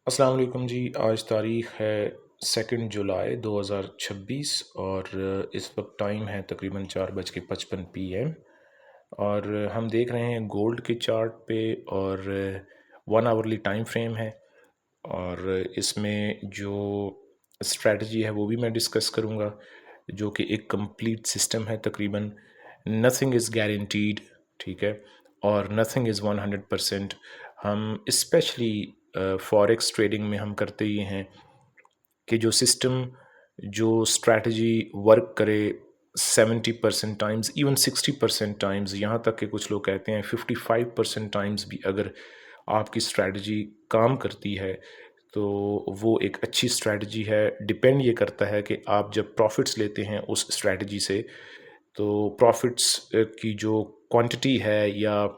अस्सलाम वालेकुम जी। आज तारीख़ है 2 जुलाई 2026 और इस वक्त टाइम है तकरीबन 4:55 PM और हम देख रहे हैं गोल्ड के चार्ट पे और 1 आवरली टाइम फ्रेम है और इसमें जो स्ट्रेटजी है वो भी मैं डिस्कस करूँगा जो कि एक कंप्लीट सिस्टम है तकरीबन। नथिंग इज़ गारंटीड, ठीक है, और नथिंग इज़ 100%। हम स्पेशली फॉरेक्स ट्रेडिंग में हम करते ये हैं कि जो सिस्टम जो स्ट्रैटेजी वर्क करे 70% टाइम्स, इवन 60% टाइम्स, यहाँ तक कि कुछ लोग कहते हैं 55% टाइम्स भी अगर आपकी स्ट्रैटेजी काम करती है तो वो एक अच्छी स्ट्रैटेजी है। डिपेंड ये करता है कि आप जब प्रॉफिट्स लेते हैं उस स्ट्रैटेजी से तो प्रॉफिट्स की जो क्वांटिटी है या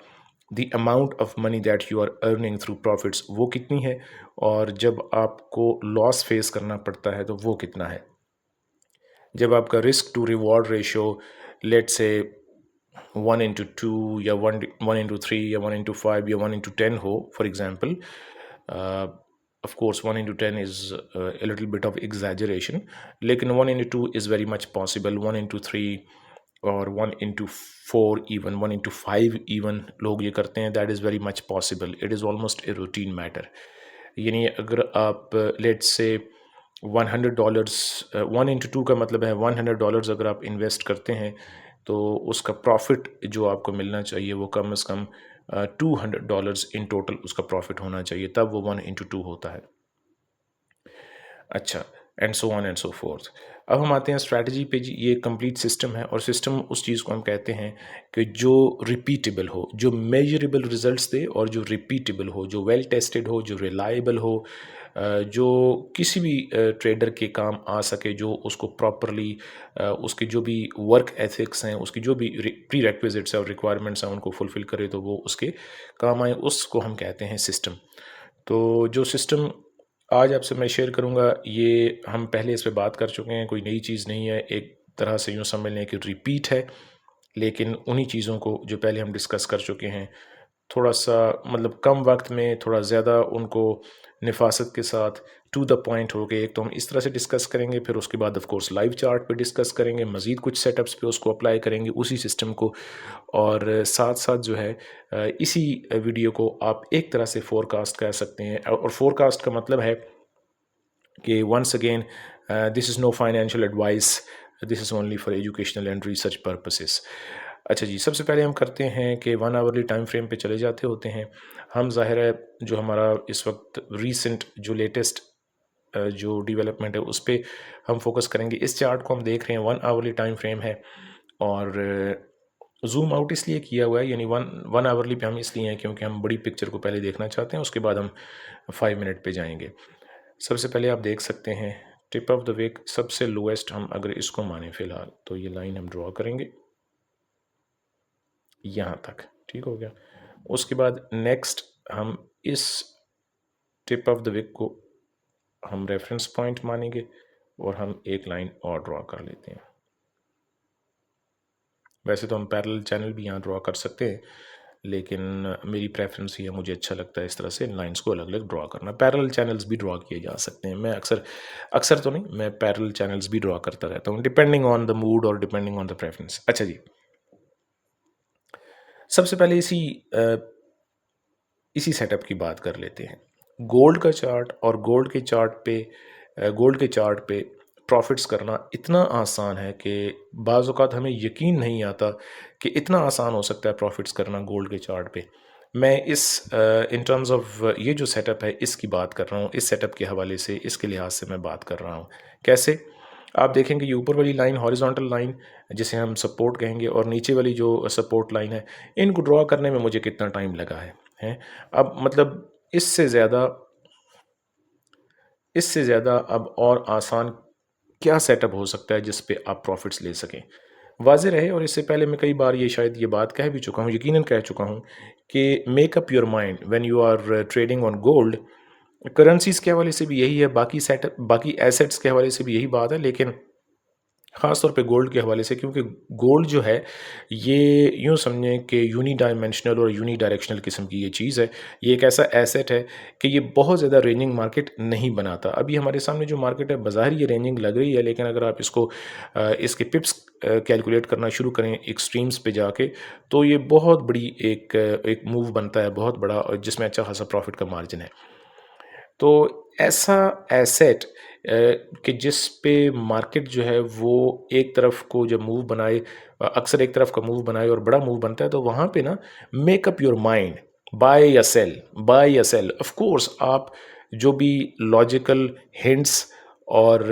the amount of money that you are earning through profits वो कितनी है, और जब आपको लॉस फेस करना पड़ता है तो वो कितना है। जब आपका risk to reward ratio let से 1:2 या 1:3 या 1:5 या 1:10 हो for example, of course 1:10 is a little bit of exaggeration, लेकिन 1:2 is very much possible, 1:3 और 1:4, even 1:5 even लोग ये करते हैं, that is very much possible, it is almost a routine matter। यानी अगर आप लेट से $100, 1:2 का मतलब है $100 अगर आप इन्वेस्ट करते हैं तो उसका प्रॉफिट जो आपको मिलना चाहिए वो कम से कम $200 इन टोटल उसका प्रॉफिट होना चाहिए, तब वो 1:2 होता है। अच्छा, and so on and so fourth. अब हम आते हैं स्ट्रैटेजी पे जी। ये कंप्लीट सिस्टम है और सिस्टम उस चीज़ को हम कहते हैं कि जो रिपीटेबल हो, जो मेजरेबल रिजल्ट्स दे और जो रिपीटेबल हो, जो वेल टेस्टेड हो, जो रिलायबल हो, जो किसी भी ट्रेडर के काम आ सके, जो उसको प्रॉपरली उसके जो भी वर्क एथिक्स हैं, उसकी जो भी प्री रेक्विजिट्स हैं और रिक्वायरमेंट्स हैं उनको फुलफ़िल करे तो वो उसके काम आए, उसको हम कहते हैं सिस्टम। तो जो सिस्टम आज आपसे मैं शेयर करूँगा ये हम पहले इस पे बात कर चुके हैं, कोई नई चीज़ नहीं है, एक तरह से यूँ समझ लें कि रिपीट है, लेकिन उन्हीं चीज़ों को जो पहले हम डिस्कस कर चुके हैं थोड़ा सा मतलब कम वक्त में थोड़ा ज़्यादा उनको नफासत के साथ टू द पॉइंट हो गए। एक तो हम इस तरह से डिस्कस करेंगे, फिर उसके बाद ऑफ कोर्स लाइव चार्ट पे डिस्कस करेंगे, मज़ीद कुछ सेटअप्स पे उसको अप्लाई करेंगे उसी सिस्टम को, और साथ साथ जो है इसी वीडियो को आप एक तरह से फोरकास्ट कह सकते हैं। और फोरकास्ट का मतलब है कि once again this is no financial advice, this is only for educational and research purposes. अच्छा जी, सबसे पहले हम करते हैं कि 1 आवरली टाइम फ्रेम पे चले जाते होते हैं हम। ज़ाहिर है जो हमारा इस वक्त रीसेंट जो लेटेस्ट जो डेवलपमेंट है उस पर हम फोकस करेंगे। इस चार्ट को हम देख रहे हैं 1 आवरली टाइम फ्रेम है और जूम आउट इसलिए किया हुआ है, यानी वन आवरली पे हम इसलिए हैं क्योंकि हम बड़ी पिक्चर को पहले देखना चाहते हैं, उसके बाद हम 5 मिनट पे जाएंगे। सबसे पहले आप देख सकते हैं टिप ऑफ द विक सबसे लोएस्ट, हम अगर इसको माने फ़िलहाल तो ये लाइन हम ड्रॉ करेंगे यहाँ तक, ठीक हो गया। उसके बाद नेक्स्ट हम इस टिप ऑफ द विक को हम रेफरेंस पॉइंट मानेंगे और हम एक लाइन और ड्रॉ कर लेते हैं। वैसे तो हम पैरेलल चैनल भी यहाँ ड्रॉ कर सकते हैं, लेकिन मेरी प्रेफरेंस ही है, मुझे अच्छा लगता है इस तरह से लाइंस को अलग अलग ड्रॉ करना। पैरेलल चैनल्स भी ड्रॉ किए जा सकते हैं, मैं अक्सर अक्सर तो नहीं, मैं पैरेलल चैनल्स भी ड्रॉ करता रहता हूँ डिपेंडिंग ऑन द मूड और डिपेंडिंग ऑन द प्रेफरेंस। अच्छा जी, सबसे पहले इसी सेटअप की बात कर लेते हैं। गोल्ड का चार्ट और गोल्ड के चार्ट पे प्रॉफिट्स करना इतना आसान है कि बाज़ औक़ात हमें यकीन नहीं आता कि इतना आसान हो सकता है प्रॉफिट्स करना गोल्ड के चार्ट पे। मैं इस इन टर्म्स ऑफ ये जो सेटअप है इसकी बात कर रहा हूँ, इस सेटअप के हवाले से, इसके लिहाज से मैं बात कर रहा हूँ। कैसे? आप देखेंगे ये ऊपर वाली लाइन हॉरिजॉन्टल लाइन जिसे हम सपोर्ट कहेंगे और नीचे वाली जो सपोर्ट लाइन है, इनको ड्रॉ करने में मुझे कितना टाइम लगा है। अब मतलब इससे ज़्यादा अब और आसान क्या सेटअप हो सकता है जिस पे आप प्रॉफिट्स ले सकें। वाज़ेह रहे, और इससे पहले मैं कई बार ये शायद ये बात कह भी चुका हूँ, यकीनन कह चुका हूँ कि make up your mind when you are trading on gold. Currencies के हवाले से भी यही है, बाकी एसेट्स के हवाले से भी यही बात है, लेकिन ख़ास तौर पे गोल्ड के हवाले से, क्योंकि गोल्ड जो है ये यूँ समझें कि यूनी डायमेंशनल और यूनी डायरेक्शनल किस्म की ये चीज़ है। ये एक ऐसा एसेट है कि ये बहुत ज़्यादा रेंजिंग मार्केट नहीं बनाता। अभी हमारे सामने जो मार्केट है बाज़ाहिर ये रेंजिंग लग रही है, लेकिन अगर आप इसको इसके पिप्स कैलकुलेट करना शुरू करें एक्सट्रीम्स पे जाके, तो ये बहुत बड़ी एक मूव बनता है, बहुत बड़ा, और जिसमें अच्छा खासा प्रॉफिट का मार्जिन है। तो ऐसा एसेट कि जिस पे मार्केट जो है वो एक तरफ को जब मूव बनाए, अक्सर एक तरफ का मूव बनाए और बड़ा मूव बनता है, तो वहाँ पे ना make up your mind, buy या सेल, बाय या सेल। ऑफ कोर्स आप जो भी लॉजिकल हिंट्स और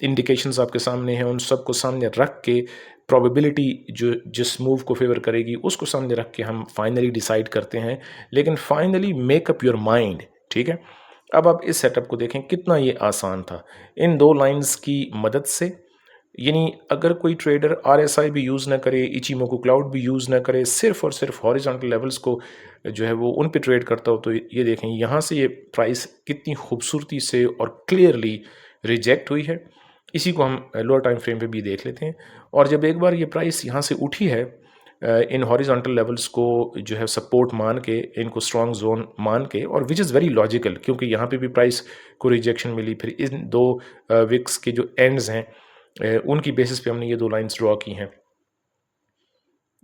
इंडिकेशंस आपके सामने हैं उन सबको सामने रख के प्रोबेबिलिटी जो जिस मूव को फेवर करेगी उसको सामने रख के हम फाइनली डिसाइड करते हैं, लेकिन finally make up your mind. ठीक है, अब आप इस सेटअप को देखें कितना ये आसान था इन दो लाइंस की मदद से। यानी अगर कोई ट्रेडर आरएसआई भी यूज़ ना करे, इचिमोकू क्लाउड भी यूज़ ना करे, सिर्फ और सिर्फ हॉरिजॉन्टल लेवल्स को जो है वो उन पे ट्रेड करता हो, तो ये देखें यहाँ से ये प्राइस कितनी खूबसूरती से और क्लियरली रिजेक्ट हुई है। इसी को हम लोअर टाइम फ्रेम पे भी देख लेते हैं। और जब एक बार ये प्राइस यहाँ से उठी है, इन हॉरिजॉन्टल लेवल्स को जो है सपोर्ट मान के, इनको स्ट्रॉन्ग जोन मान के, और विच इज़ वेरी लॉजिकल क्योंकि यहाँ पे भी प्राइस को रिजेक्शन मिली। फिर इन दो विक्स के जो एंड्स हैं उनकी बेसिस पे हमने ये दो लाइंस ड्रॉ की हैं।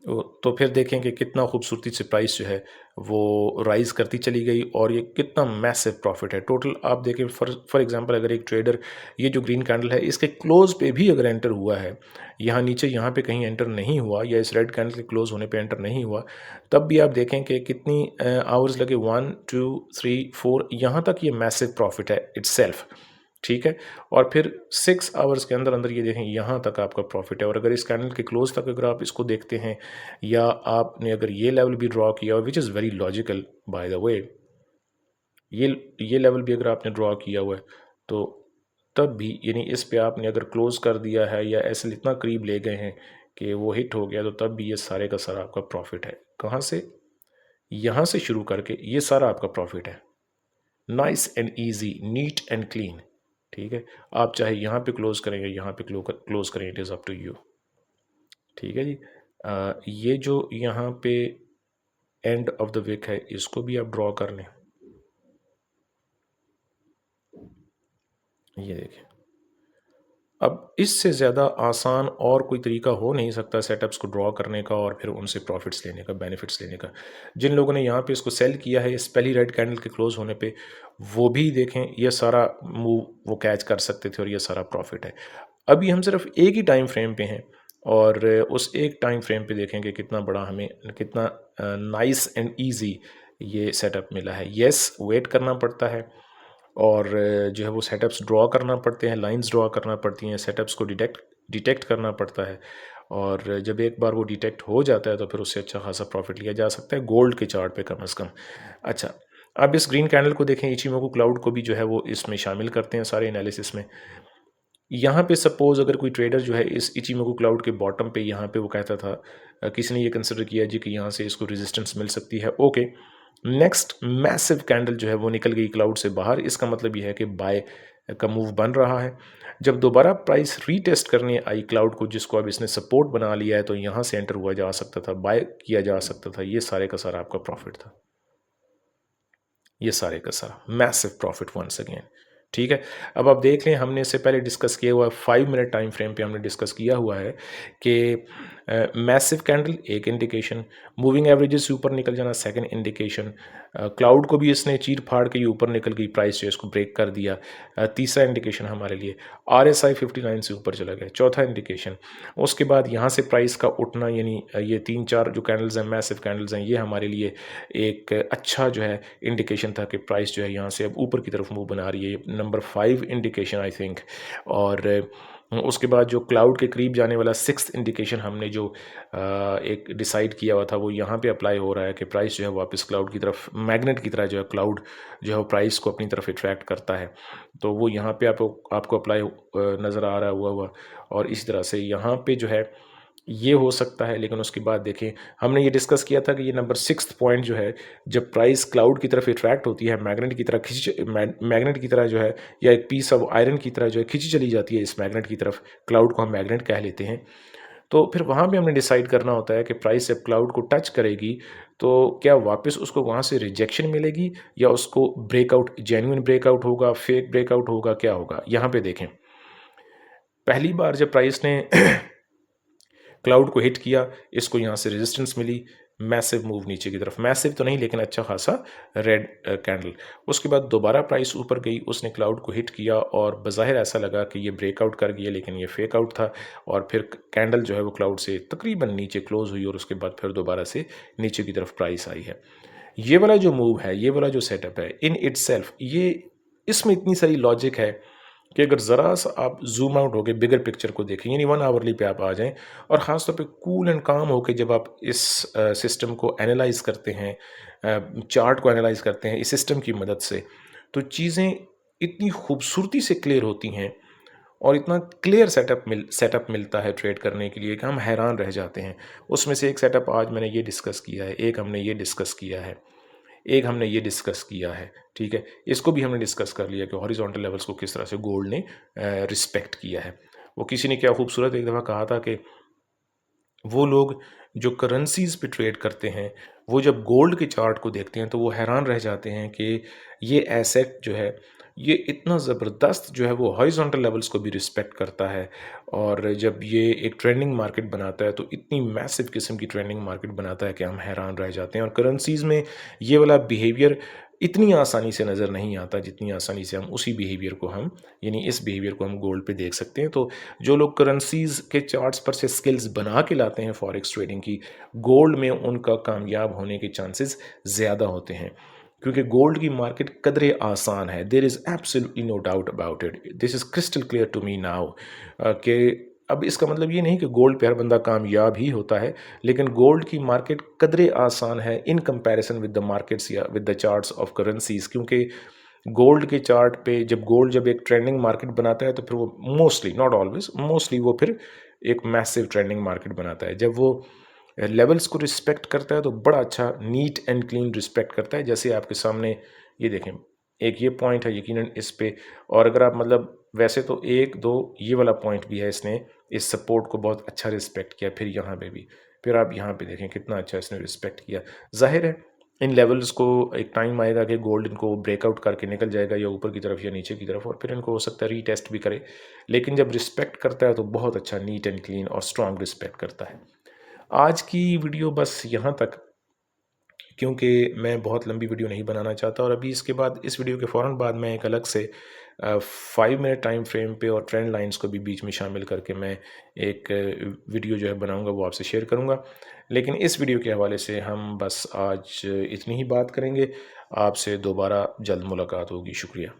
तो फिर देखें कि कितना खूबसूरती से प्राइस जो है वो राइज़ करती चली गई और ये कितना मैसिव प्रॉफिट है। टोटल आप देखें, फॉर एग्जांपल अगर एक ट्रेडर ये जो ग्रीन कैंडल है इसके क्लोज पे भी अगर एंटर हुआ है, यहाँ नीचे यहाँ पे कहीं एंटर नहीं हुआ, या इस रेड कैंडल के क्लोज होने पे एंटर नहीं हुआ, तब भी आप देखें कि कितनी आवर्स लगे, 1 2 3 4, यहाँ तक ये मैसिव प्रॉफिट है इट्सेल्फ। ठीक है, और फिर 6 आवर्स के अंदर अंदर ये देखें यहाँ तक आपका प्रॉफिट है। और अगर इस कैंडल के क्लोज तक अगर आप इसको देखते हैं, या आपने अगर ये लेवल भी ड्रॉ किया, which is very logical by the way, ये लेवल भी अगर आपने ड्रॉ किया हुआ है, तो तब भी यानी इस पे आपने अगर क्लोज कर दिया है या ऐसे इतना करीब ले गए हैं कि वो हिट हो गया, तो तब भी ये सारे का सारा आपका प्रॉफिट है। कहाँ से? यहाँ से शुरू करके ये सारा आपका प्रॉफिट है। Nice and easy, neat and clean. ठीक है, आप चाहे यहाँ पे क्लोज करेंगे, यहाँ पे क्लोज करें, it is up to you. ठीक है जी। ये जो यहाँ पे एंड ऑफ द विक है इसको भी आप ड्रॉ कर लें। ये देखें, अब इससे ज़्यादा आसान और कोई तरीका हो नहीं सकता सेटअप्स को ड्रॉ करने का और फिर उनसे प्रॉफिट्स लेने का, बेनिफिट्स लेने का। जिन लोगों ने यहाँ पे इसको सेल किया है इस पहली रेड कैंडल के क्लोज होने पे, वो भी देखें ये सारा मूव वो कैच कर सकते थे और ये सारा प्रॉफिट है। अभी हम सिर्फ एक ही टाइम फ्रेम पे हैं और उस एक टाइम फ्रेम पे देखेंगे कितना बड़ा हमें, कितना नाइस एंड ईजी ये सेटअप मिला है। येस, वेट करना पड़ता है और जो है वो सेटअप्स ड्रॉ करना पड़ते हैं, लाइंस ड्रॉ करना पड़ती हैं, सेटअप्स को डिटेक्ट करना पड़ता है। और जब एक बार वो डिटेक्ट हो जाता है तो फिर उससे अच्छा खासा प्रॉफिट लिया जा सकता है, गोल्ड के चार्ट पे कम से कम। अच्छा, अब इस ग्रीन कैंडल को देखें, इचिमोकू क्लाउड को भी जो है वो इसमें शामिल करते हैं सारे एनालिसिस में। यहाँ पे सपोज़ अगर कोई ट्रेडर जो है इस इचिमोकू क्लाउड के बॉटम पे, यहाँ पे वो कहता था, किसी ने ये कंसिडर किया जी कि यहाँ से इसको रेजिस्टेंस मिल सकती है, ओके, नेक्स्ट मैसिव कैंडल जो है वो निकल गई क्लाउड से बाहर, इसका मतलब ये है कि बाय का मूव बन रहा है। जब दोबारा प्राइस रीटेस्ट करने आई क्लाउड को, जिसको अब इसने सपोर्ट बना लिया है, तो यहाँ से एंटर हुआ जा सकता था, बाय किया जा सकता था। ये सारे का सारा आपका प्रॉफिट था, ये सारे का सारा मैसिव प्रॉफिट वंस अगेन। ठीक है, अब आप देख लें, हमने इससे पहले डिस्कस किया हुआ 5 मिनट टाइम फ्रेम पे हमने डिस्कस किया हुआ है कि मैसिव कैंडल एक इंडिकेशन, मूविंग एवरेजेस से ऊपर निकल जाना सेकंड इंडिकेशन, क्लाउड को भी इसने चीर फाड़ के ये ऊपर निकल गई, प्राइस जो इसको ब्रेक कर दिया, तीसरा इंडिकेशन हमारे लिए RSI 59 से ऊपर चला गया, चौथा इंडिकेशन। उसके बाद यहाँ से प्राइस का उठना, यानी ये 3-4 जो कैंडल्स हैं, मैसिव कैंडल्स हैं, ये हमारे लिए एक अच्छा जो है इंडिकेशन था कि प्राइस जो है यहाँ से अब ऊपर की तरफ मूव बना रही है, नंबर 5 इंडिकेशन आई थिंक। और उसके बाद जो क्लाउड के करीब जाने वाला 6th इंडिकेशन हमने जो एक डिसाइड किया हुआ था, वो यहाँ पे अप्लाई हो रहा है कि प्राइस जो है वापस क्लाउड की तरफ, मैग्नेट की तरह जो है क्लाउड जो है वो प्राइस को अपनी तरफ अट्रैक्ट करता है, तो वो यहाँ पे आपको अप्लाई नज़र आ रहा हुआ। और इसी तरह से यहाँ पे जो है ये हो सकता है, लेकिन उसके बाद देखें, हमने ये डिस्कस किया था कि ये नंबर 6th पॉइंट जो है, जब प्राइस क्लाउड की तरफ अट्रैक्ट होती है, मैग्नेट की तरह मैग्नेट की तरह जो है, या एक पीस ऑफ आयरन की तरह जो है खिंची चली जाती है इस मैग्नेट की तरफ, क्लाउड को हम मैग्नेट कह लेते हैं। तो फिर वहाँ भी हमने डिसाइड करना होता है कि प्राइस जब क्लाउड को टच करेगी, तो क्या वापस उसको वहाँ से रिजेक्शन मिलेगी, या उसको ब्रेकआउट, जेन्युइन ब्रेकआउट होगा, फेक ब्रेकआउट होगा, क्या होगा? यहाँ पे देखें, पहली बार जब प्राइस ने क्लाउड को हिट किया, इसको यहाँ से रेजिस्टेंस मिली, मैसिव मूव नीचे की तरफ, मैसिव तो नहीं लेकिन अच्छा खासा रेड कैंडल। उसके बाद दोबारा प्राइस ऊपर गई, उसने क्लाउड को हिट किया और बज़ाहिर ऐसा लगा कि ये ब्रेकआउट कर गया, लेकिन ये फेक आउट था, और फिर कैंडल जो है वो क्लाउड से तकरीबन नीचे क्लोज हुई, और उसके बाद फिर दोबारा से नीचे की तरफ प्राइस आई है। ये वाला जो मूव है, ये वाला जो सेटअप है, इन इटसेल्फ ये, इसमें इतनी सारी लॉजिक है कि अगर ज़रा सा आप जूम आउट होकर बिगर पिक्चर को देखें, यानी 1 आवरली पे आप आ जाएं, और ख़ास तौर पे कूल एंड काम होकर जब आप इस सिस्टम को एनालाइज करते हैं, चार्ट को एनालाइज करते हैं इस सिस्टम की मदद से, तो चीज़ें इतनी खूबसूरती से क्लियर होती हैं, और इतना क्लियर सेटअप मिलता है ट्रेड करने के लिए कि हम हैरान रह जाते हैं। उसमें से एक सेटअप आज मैंने ये डिस्कस किया है, एक हमने ये डिस्कस किया है, एक हमने ये डिस्कस किया है, ठीक है। इसको भी हमने डिस्कस कर लिया कि हॉरिजॉन्टल लेवल्स को किस तरह से गोल्ड ने रिस्पेक्ट किया है। वो किसी ने क्या खूबसूरत एक दफ़ा कहा था कि वो लोग जो करेंसीज़ पे ट्रेड करते हैं, वो जब गोल्ड के चार्ट को देखते हैं तो वो हैरान रह जाते हैं कि ये एसेट जो है, ये इतना ज़बरदस्त जो है वो हॉरिजॉन्टल लेवल्स को भी रिस्पेक्ट करता है, और जब ये एक ट्रेंडिंग मार्केट बनाता है तो इतनी मैसिव किस्म की ट्रेंडिंग मार्केट बनाता है कि हम हैरान रह जाते हैं। और करेंसीज़ में ये वाला बिहेवियर इतनी आसानी से नज़र नहीं आता जितनी आसानी से हम उसी बिहेवियर को हम, यानी इस बिहेवियर को हम गोल्ड पे देख सकते हैं। तो जो लोग करेंसीज़ के चार्ट्स पर से स्किल्स बना के लाते हैं फॉरेक्स ट्रेडिंग की, गोल्ड में उनका कामयाब होने के चांसेस ज़्यादा होते हैं, क्योंकि गोल्ड की मार्केट कदरे आसान है। There is absolutely no doubt about it, this is crystal clear to me now कि अब इसका मतलब ये नहीं कि गोल्ड पे हर बंदा कामयाब ही होता है, लेकिन गोल्ड की मार्केट कदरे आसान है in comparison with the markets या with the charts of currencies, क्योंकि गोल्ड के चार्ट पे जब एक ट्रेंडिंग मार्केट बनाता है तो फिर वो मोस्टली, नॉट ऑलवेज, मोस्टली वो फिर एक मैसिव ट्रेंडिंग मार्केट बनाता है। जब वो लेवल्स को रिस्पेक्ट करता है तो बड़ा अच्छा नीट एंड क्लीन रिस्पेक्ट करता है। जैसे आपके सामने ये देखें, एक ये पॉइंट है यकीनन इस पे, और अगर आप मतलब वैसे तो एक दो ये वाला पॉइंट भी है, इसने इस सपोर्ट को बहुत अच्छा रिस्पेक्ट किया, फिर यहाँ पे भी, फिर आप यहाँ पे देखें कितना अच्छा इसने रिस्पेक्ट किया। जाहिर है इन लेवल्स को एक टाइम आएगा कि गोल्ड इनको ब्रेकआउट करके निकल जाएगा, या ऊपर की तरफ या नीचे की तरफ, और फिर इनको हो सकता है रीटेस्ट भी करे, लेकिन जब रिस्पेक्ट करता है तो बहुत अच्छा नीट एंड क्लीन और स्ट्रॉन्ग रिस्पेक्ट करता है। आज की वीडियो बस यहाँ तक, क्योंकि मैं बहुत लंबी वीडियो नहीं बनाना चाहता, और अभी इसके बाद, इस वीडियो के फ़ौरन बाद मैं एक अलग से 5 मिनट टाइम फ्रेम पे और ट्रेंड लाइंस को भी बीच में शामिल करके मैं एक वीडियो जो है बनाऊंगा, वो आपसे शेयर करूंगा। लेकिन इस वीडियो के हवाले से हम बस आज इतनी ही बात करेंगे। आपसे दोबारा जल्द मुलाकात होगी। शुक्रिया।